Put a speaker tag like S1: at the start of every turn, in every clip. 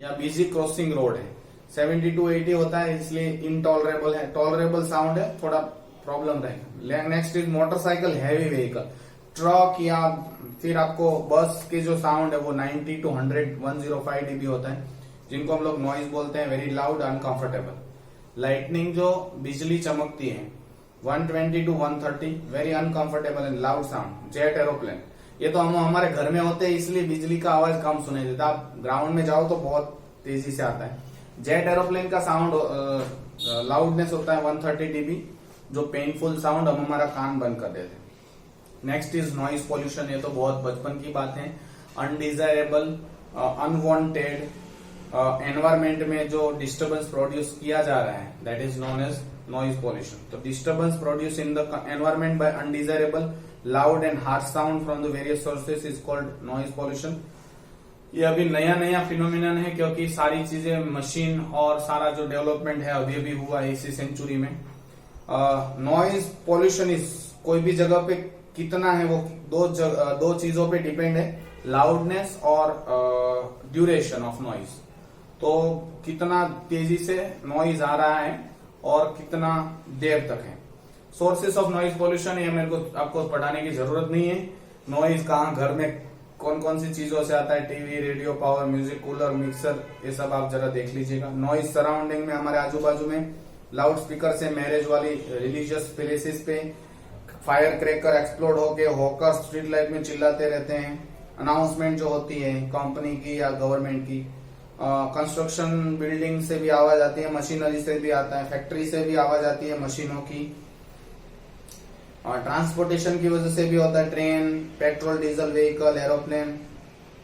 S1: या busy crossing road है 70 to 80 होता है, इसलिए इनटॉलरेबल है। टॉलरेबल साउंड है, थोड़ा प्रॉब्लम रहेगा। Next is motorcycle heavy vehicle, truck या फिर आपको बस के जो साउंड है वो 90 to 100 105 dB होता है, जिनको हम लोग नॉइज बोलते हैं, वेरी लाउड अनकंफर्टेबल। लाइटनिंग जो बिजली चमकती है 120 to 130 very uncomfortable and loud sound. Jet aeroplane, ये तो हम हमारे घर में होते हैं इसलिए बिजली का आवाज कम सुनाई देता, आप ग्राउंड में जाओ तो बहुत तेजी से आता है। जेट एरोप्लेन का साउंड लाउडनेस होता है 130 dB, जो पेनफुल साउंड हम हमारा कान बंद कर देते हैं। नेक्स्ट इज नॉइज पोल्यूशन, ये तो बहुत बचपन की बात है। अनडिजायरेबल अनवांटेड एनवायरमेंट में जो डिस्टर्बेंस प्रोड्यूस किया जा रहा है that is known as noise pollution. तो disturbance produce in the environment by undesirable loud and harsh sound from the various sources is called noise pollution। ये अभी नया नया फिनोमिनन है क्योंकि सारी चीजें मशीन और सारा जो डेवलपमेंट है अभी अभी हुआ है इसी सेंचुरी में। नॉइज पोल्यूशन इज कोई भी जगह पे कितना है वो दो चीजों पे डिपेंड है, लाउडनेस और ड्यूरेशन ऑफ नॉइज। तो कितना तेजी से नॉइज आ रहा है और कितना देर तक है। सोर्सेस ऑफ नॉइज पोल्यूशन, ये मेरे को आपको पढ़ाने की जरूरत नहीं है। नॉइज कहाँ घर में कौन कौन सी चीजों से आता है, TV, radio, power, music, cooler, mixer, ये सब आप जरा देख लीजिएगा। नॉइज सराउंडिंग में हमारे आजू बाजू में लाउड स्पीकर से मैरिज वाली रिलीजियस प्लेसेस पे फायर क्रैकर एक्सप्लोड होके हॉकर स्ट्रीट लाइट में चिल्लाते रहते हैं। अनाउंसमेंट जो होती है कंपनी की या गवर्नमेंट की, कंस्ट्रक्शन बिल्डिंग से भी आवाज आती है, मशीनरी से भी आता है, फैक्ट्री से भी आवाज आती है मशीनों की, और ट्रांसपोर्टेशन की वजह से भी होता है, train, petrol diesel vehicle, aeroplane,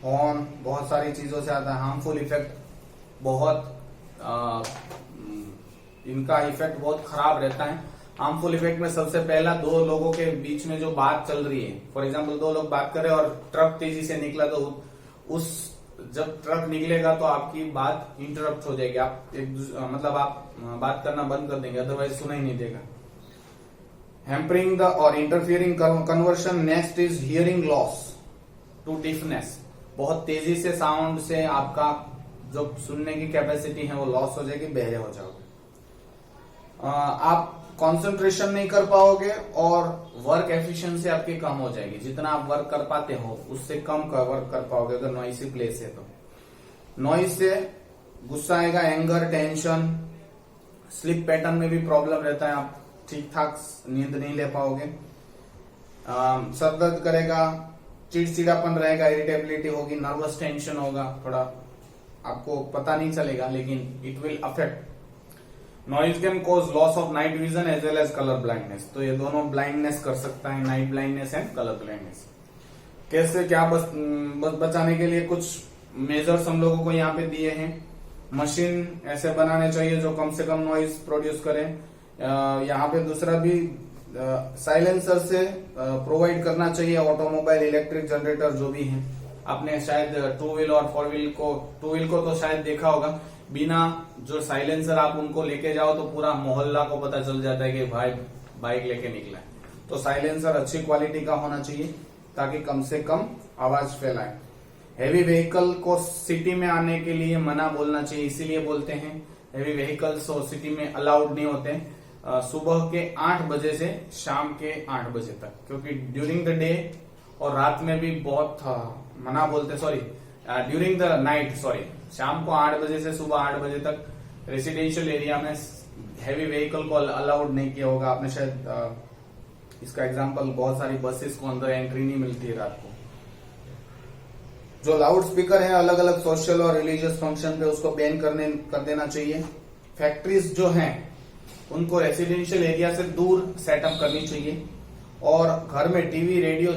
S1: horn, बहुत सारी चीजों से आता है। हार्मफुल इफेक्ट बहुत इनका इफेक्ट बहुत खराब रहता है। हार्मफुल इफेक्ट में सबसे पहला, दो लोगों के बीच में जो बात चल रही है, फॉर एग्जांपल दो लोग बात कर रहे हैं और ट्रक तेजी से निकला, तो उस जब ट्रक निकलेगा तो आपकी बात इंटरप्ट हो जाएगी, आप मतलब आप बात करना बंद कर देंगे, अदरवाइज सुनाई नहीं देगा। हैम्परिंग द और interfering conversion. Next is hearing loss to deafness, बहुत तेजी से साउंड से आपका जो सुनने की कैपेसिटी है वो लॉस हो जाएगी, बहरे हो जाओगे, आप कंसंट्रेशन नहीं कर पाओगे और वर्क एफिशिएंसी आपकी कम हो जाएगी। जितना आप वर्क कर पाते हो उससे कम वर्क कर पाओगे अगर नॉइसी प्लेस है तो। नॉइज से गुस्सा आएगा, एंगर, टेंशन, स्लीप पैटर्न में भी प्रॉब्लम रहता है, आप ठीक ठाक नींद नहीं ले पाओगे, सर दर्द करेगा, चिड़चिड़ापन रहेगा, इरिटेबिलिटी होगी, नर्वस टेंशन होगा, थोड़ा आपको पता नहीं चलेगा लेकिन it will affect. Noise can cause loss of night vision as well as colour blindness, तो ये दोनों ब्लाइंडनेस कर सकता है, night blindness and colour blindness. कैसे क्या बचाने के लिए कुछ मेजर्स हम लोगों को यहाँ पे दिए हैं। मशीन ऐसे बनाने चाहिए जो कम से कम नॉइज प्रोड्यूस करें। यहाँ पे दूसरा भी साइलेंसर से प्रोवाइड करना चाहिए, ऑटोमोबाइल, इलेक्ट्रिक जनरेटर जो भी है। आपने शायद टू व्हील और फोर व्हील को, टू व्हील को तो शायद देखा होगा, बिना जो साइलेंसर आप उनको लेके जाओ तो पूरा मोहल्ला को पता चल जाता है कि भाई बाइक लेके निकला है। तो साइलेंसर अच्छी क्वालिटी का होना चाहिए ताकि कम से कम आवाज फैलाए। हेवी व्हीकल को सिटी में आने के लिए मना बोलना चाहिए, इसीलिए बोलते हैं हेवी व्हीकल्स सिटी में अलाउड नहीं होते सुबह के 8 बजे से शाम के 8 बजे तक, क्योंकि ड्यूरिंग द डे और रात में भी बहुत मना बोलते, ड्यूरिंग द नाइट, शाम को 8 बजे से सुबह 8 बजे तक रेसिडेंशियल एरिया में हैवी व्हीकल को अलाउड नहीं किया होगा आपने शायद। इसका एग्जांपल, बहुत सारी बसेस को अंदर एंट्री नहीं मिलती है रात को। जो लाउड स्पीकर है अलग अलग सोशल और रिलीजियस फंक्शन पे, उसको बैन कर देना चाहिए। फैक्ट्रीज जो हैं उनको रेसिडेंशियल एरिया से दूर सेटअप करनी चाहिए, और घर में टीवी, रेडियो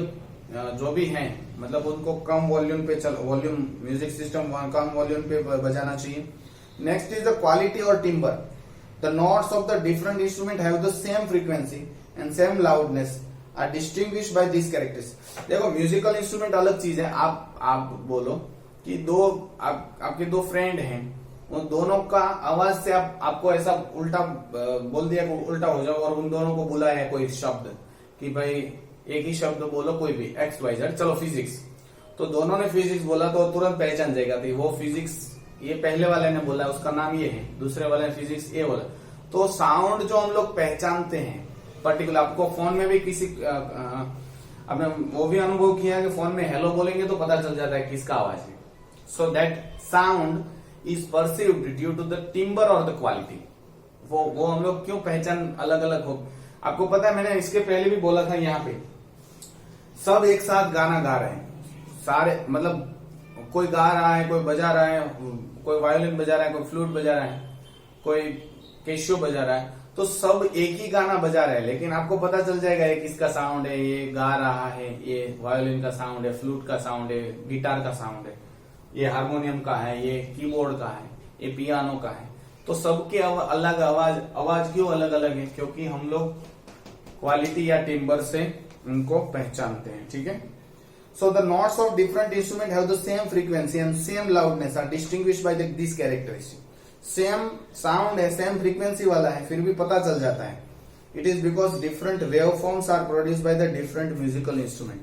S1: जो भी हैं मतलब उनको कम वॉल्यूम पे वॉल्यूम म्यूजिक सिस्टम कम वॉल्यूम पे बजाना चाहिए। नेक्स्ट इज द क्वालिटी और timbre. The notes of the different instrument have the same frequency and same loudness are distinguished by this characteristics. देखो म्यूजिकल इंस्ट्रूमेंट अलग चीज है, आप बोलो कि आपके दो फ्रेंड हैं, उन दोनों का आवाज से आपको ऐसा उल्टा बोल दिया, उल्टा हो जाओ, और उन दोनों को बुलाया है कोई शब्द कि भाई एक ही शब्द बोलो कोई भी, XYZ, चलो फिजिक्स, तो दोनों ने फिजिक्स बोला तो तुरंत पहचान जाएगा कि वो फिजिक्स ये पहले वाले ने बोला उसका नाम ये है, दूसरे वाले ने फिजिक्स ए बोला। तो साउंड जो हम लोग पहचानते हैं पर्टिकुलर, आपको फोन में भी किसी आपने वो भी अनुभव किया कि फोन में हेलो बोलेंगे तो पता चल जाता है किसका आवाज है। So that sound is perceived due to the timbre और द क्वालिटी। वो हम लोग क्यों पहचान अलग अलग हो। आपको पता है मैंने इसके पहले भी बोला था, यहाँ पे सब एक साथ गाना गा रहे हैं सारे, मतलब कोई गा रहा है, कोई बजा रहा है, कोई वायोलिन बजा रहा है, कोई फ्लूट बजा रहा है, कोई कैशियो बजा रहा है, तो सब एक ही गाना बजा रहे हैं, लेकिन आपको पता चल जाएगा ये किसका साउंड है, ये गा रहा है, ये वायोलिन का साउंड है, फ्लूट का साउंड है, गिटार का साउंड है, ये हारमोनियम का है, ये कीबोर्ड का है, ये पियानो का है। तो सबके अलग आवाज क्यों अलग अलग है, क्योंकि हम लोग क्वालिटी या टिम्बर से उनको पहचानते हैं। ठीक है। So the notes of different instrument have the same frequency and same loudness are distinguished by this characteristic. Same sound है, same frequency वाला है, फिर भी पता चल जाता है। It is because different waveforms are produced by the different musical instrument.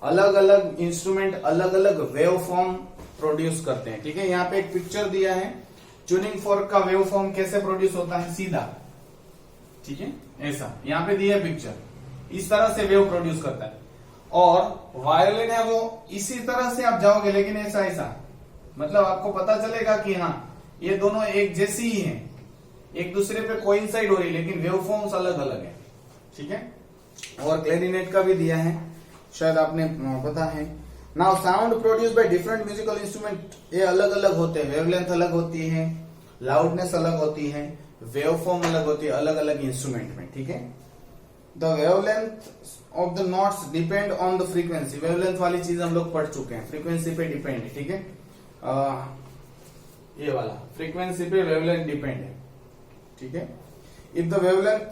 S1: अलग अलग इंस्ट्रूमेंट अलग अलग वेवफॉर्म प्रोड्यूस करते हैं। ठीक है। यहाँ पे एक पिक्चर दिया है, ट्यूनिंग फोर्क का वेवफॉर्म कैसे प्रोड्यूस होता है, सीधा। ठीक है, ऐसा यहाँ पे दिया पिक्चर, इस तरह से वेव प्रोड्यूस करता है। और वायोलिन है वो इसी तरह से आप जाओगे, लेकिन ऐसा मतलब आपको पता चलेगा कि हाँ ये दोनों एक जैसी ही हैं, एक दूसरे पे कोइंसाइड हो रही, लेकिन वेवफॉर्म्स अलग अलग है। ठीक है। और क्लैरिनेट का भी दिया है, शायद आपने पता है। Now sound produce by different musical instrument, ये अलग अलग होते हैं, वेवलेंथ अलग होती है, लाउडनेस अलग होती है, वेवफॉर्म अलग होती है अलग अलग इंस्ट्रूमेंट में। ठीक है। The wavelength of the notes depend on the frequency, wavelength वाली चीज हम लोग पढ़ चुके हैं, फ्रीक्वेंसी पे डिपेंड है। ठीक है। ये वाला फ्रीक्वेंसी पे वेवलेंथ डिपेंड है। ठीक है। If the wavelength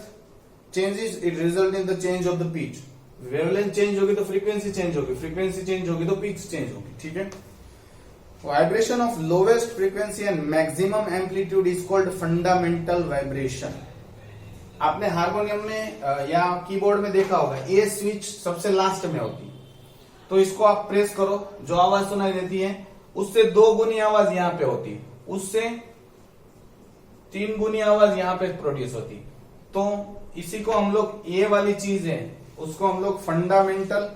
S1: changes it result in the change of the pitch, wavelength change होगी तो फ्रीक्वेंसी चेंज होगी, फ्रीक्वेंसी चेंज होगी तो पिच चेंज होगी। ठीक है। Vibration of lowest frequency and maximum amplitude is called fundamental vibration. आपने harmonium में या कीबोर्ड में देखा होगा, ये स्विच सबसे लास्ट में होती है, तो इसको आप प्रेस करो, जो आवाज सुनाई देती है उससे 2 गुनी आवाज यहाँ पे होती है, उससे 3 गुनी आवाज यहाँ पे प्रोड्यूस होती है। तो इसी को हम लोग, ये वाली चीज है उसको हम लोग फंडामेंटल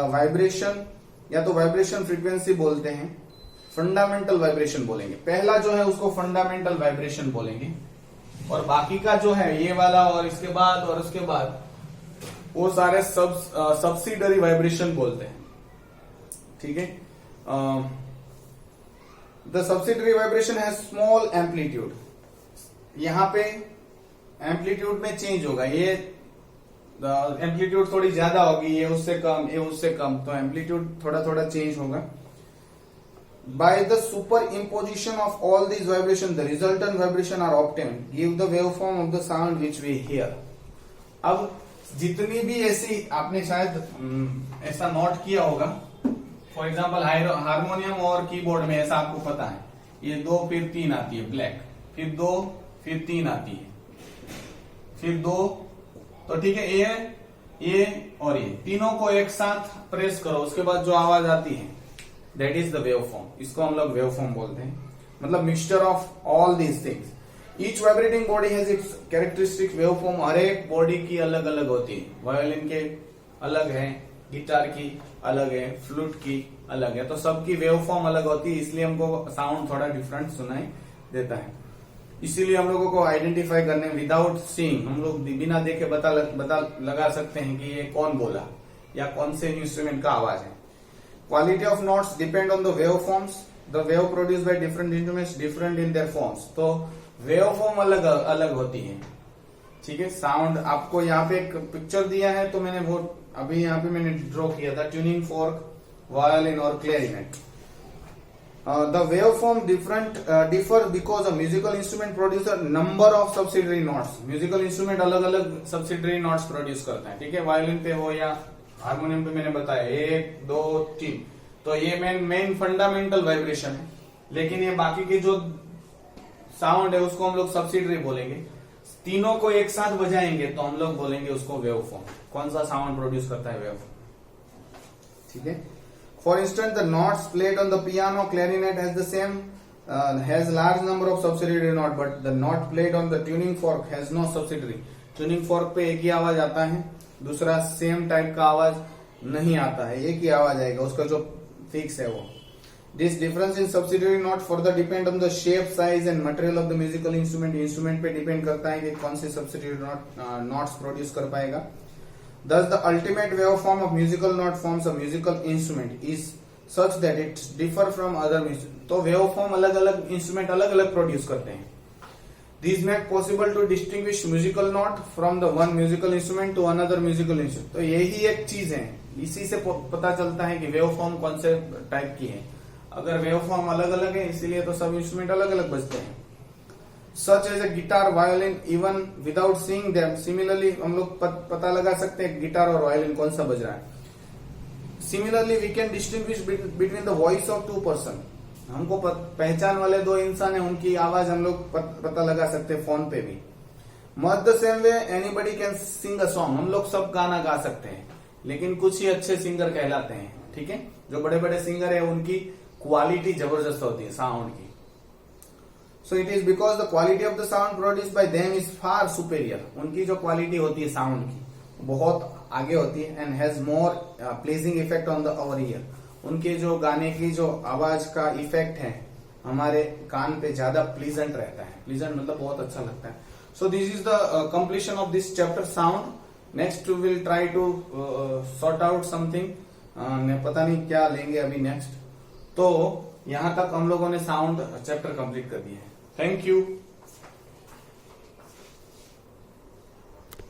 S1: वाइब्रेशन या तो वाइब्रेशन फ्रीक्वेंसी बोलते हैं, फंडामेंटल वाइब्रेशन बोलेंगे। पहला जो है उसको फंडामेंटल वाइब्रेशन बोलेंगे, और बाकी का जो है ये वाला और इसके बाद और उसके बाद वो सारे सब्सिडरी वाइब्रेशन बोलते हैं। ठीक है। द सब्सिडरी वाइब्रेशन है स्मॉल एम्पलीट्यूड, यहां पे एम्पलीट्यूड में चेंज होगा, ये एम्पलीट्यूड थोड़ी ज्यादा होगी, ये उससे कम, ये उससे कम, तो एम्पलीट्यूड थोड़ा थोड़ा चेंज होगा। By the superimposition of all these vibrations, the resultant vibration are obtained, give the waveform of the sound which we hear. अब जितनी भी ऐसी आपने शायद ऐसा नोट किया होगा, फॉर एग्जाम्पल हारमोनियम और कीबोर्ड में ऐसा आपको पता है, ये 2 फिर 3 आती है ब्लैक, फिर 2 फिर 3 आती है, फिर 2, तो ठीक है, ये और ये तीनों को एक साथ प्रेस करो, उसके बाद जो आवाज आती है दैट इज द वेवफॉर्म, इसको हम लोग वेवफॉर्म बोलते हैं। मतलब mixture of all these things, each vibrating body has its characteristic waveform, हर एक बॉडी की अलग अलग होती है, वायोलिन के अलग है, गिटार की अलग है, फ्लूट की अलग है, तो सबकी वेवफॉर्म अलग होती है, इसलिए हमको साउंड थोड़ा डिफरेंट सुनाई देता है। इसीलिए हम लोगों को आइडेंटिफाई करने, विदाउट सीइंग, हम लोग बिना देखे पता लगा सकते हैं कि ये कौन बोला या कौन से इंस्ट्रूमेंट का आवाज है। Quality of notes depend on the waveforms. The wave produced by different instruments different in their forms. तो waveform अलग अलग होती है। ठीक है। साउंड आपको यहाँ पे एक पिक्चर दिया है, तो मैंने वो अभी यहाँ पे मैंने ड्रॉ किया था, ट्यूनिंग फोर्क, वायोलिन और clarinet. The waveform differ because a musical instrument produces a number of subsidiary notes. Musical instrument अलग अलग subsidiary notes produce करते हैं। ठीक है। वायोलिन पे हो या हारमोनियम पे मैंने बताया 1 2 3, तो ये मेन फंडामेंटल वाइब्रेशन है, लेकिन ये बाकी के जो साउंड है उसको हम लोग सब्सिडरी बोलेंगे। तीनों को एक साथ बजाएंगे तो हम लोग बोलेंगे उसको वेवफॉर्म। कौन सा साउंड प्रोड्यूस करता है, वेवफॉर्म। ठीक है। For instance the notes played on the piano clarinet has the same has large number of subsidiary note but the note played on the tuning fork has no subsidiary. Tuning fork पे एक ही आवाज आता है, दूसरा same type का आवाज नहीं आता है, एक ही आवाज आएगा, उसका जो फिक्स है वो. This difference in subsidiary note further depend on the shape, size and material of the musical instrument. Instrument पे डिपेंड करता है कि कौन सी subsidiary notes प्रोड्यूस कर पाएगा. Thus the ultimate waveform of musical note forms a musical instrument is such that it differ from other music. तो waveform अलग अलग इंस्ट्रूमेंट अलग अलग प्रोड्यूस करते हैं. These make possible to distinguish musical note from the one musical instrument to another musical instrument. तो यही एक चीज है, इसी से पता चलता है कि वेवफॉर्म कौन से टाइप की है. अगर वेवफॉर्म अलग अलग है इसीलिए तो सब इंस्ट्रूमेंट अलग अलग बजते हैं. Such as a guitar, violin, even without seeing them. Similarly हम लोग पता लगा सकते हैं गिटार और वायोलिन कौन सा बज रहा है. Similarly we can distinguish between the voice of two person. हमको पहचान वाले दो इंसान है, उनकी आवाज हम लोग पता लगा सकते हैं फोन पे भी. Much the same way anybody can sing a song. हम लोग सब गाना गा सकते हैं, लेकिन कुछ ही अच्छे सिंगर कहलाते हैं. ठीक है, जो बड़े बड़े सिंगर है उनकी क्वालिटी जबरदस्त होती है साउंड की. So it is because the quality of the sound produce by them is far superior. उनकी जो क्वालिटी होती है साउंड की बहुत आगे होती है. And has more pledging effect on the our year. उनके जो गाने की जो आवाज का इफेक्ट है हमारे कान पे ज्यादा प्लीजेंट रहता है. प्लीजेंट मतलब बहुत अच्छा लगता है. So this is the completion of this chapter sound. Next will try to sort out something. पता नहीं क्या लेंगे अभी नेक्स्ट. तो यहां तक हम लोगों ने साउंड चैप्टर कंप्लीट कर दिया है. Thank you.